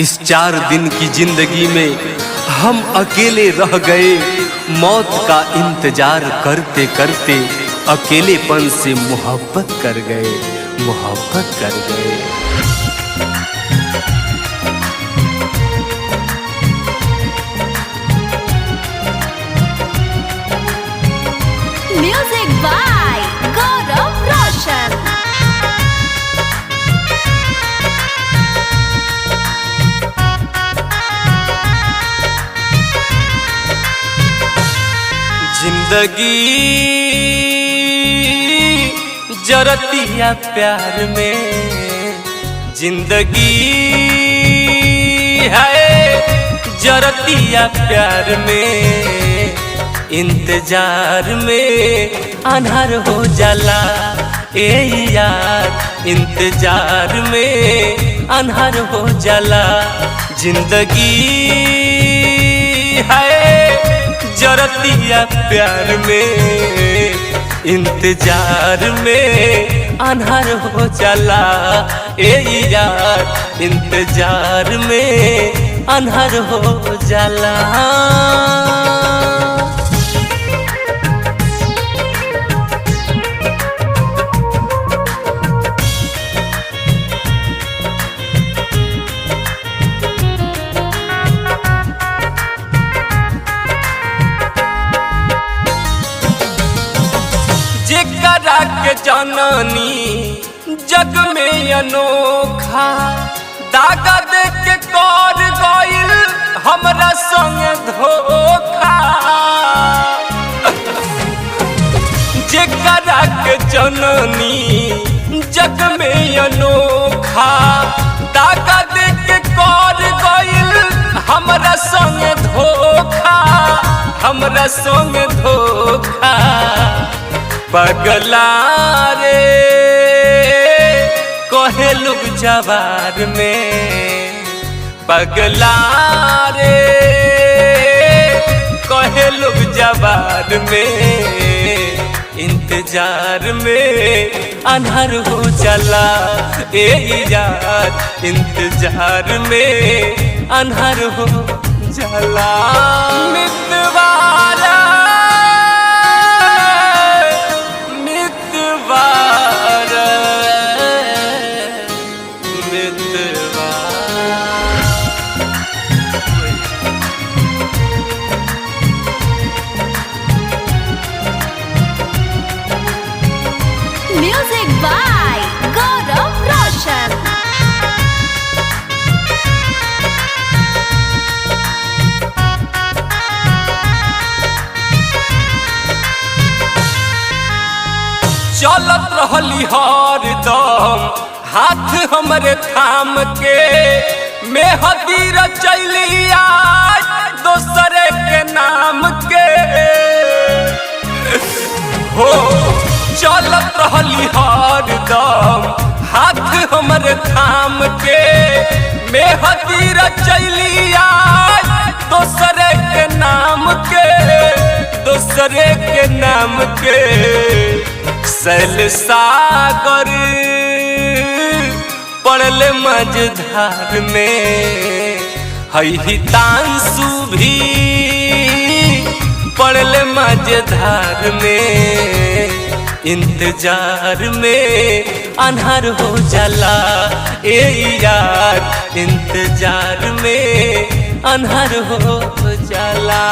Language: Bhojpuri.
इस 4 दिन की जिंदगी में हम अकेले रह गए। मौत का इंतजार करते करते अकेलेपन से मोहब्बत कर गए, मोहब्बत कर गए। Music by Gaurav Roshan। जिंदगी जरतिया प्यार में, जिंदगी है जरतिया प्यार में। इंतजार में अनहार हो जाला ए यार, इंतजार में अनहार हो जाला। जिंदगी है जरतिया प्यार में, इंतजार में अनहार हो जाला ए यार, इंतजार में अनहार हो जाला। जेकरा के जननी जग में अनोखा, दागा दे के कर गइल हमरा संग धोखा। जेकरा के जननी जग में अनोखा, दागा दे के कर गइल हमरा संग धोखा, हमरा संग धोखा। पगला रे कहे लोग जवार में, पगला रे कहे लोग जवार में। इंतजार में अनहार हो जाला ए यार, इंतजार में अनहार हो जाला। मितवारा Music by Gaurav Roshan। चलत रहली हर दम हाथ हमरे थाम के, मेहदी रचैली आज दोसरे के नाम के। हो चलत रहली हर दम हाथ हमरे थाम के, मेहदी रचैली आज दोसरे के नाम के, दोसरे के नाम के। सैल सागर पड़ले मझधार में, हई हितांशु भी पड़ले मझधार में। इंतजार में अनहार हो जाला ए यार, इंतजार में अनहार हो जाला।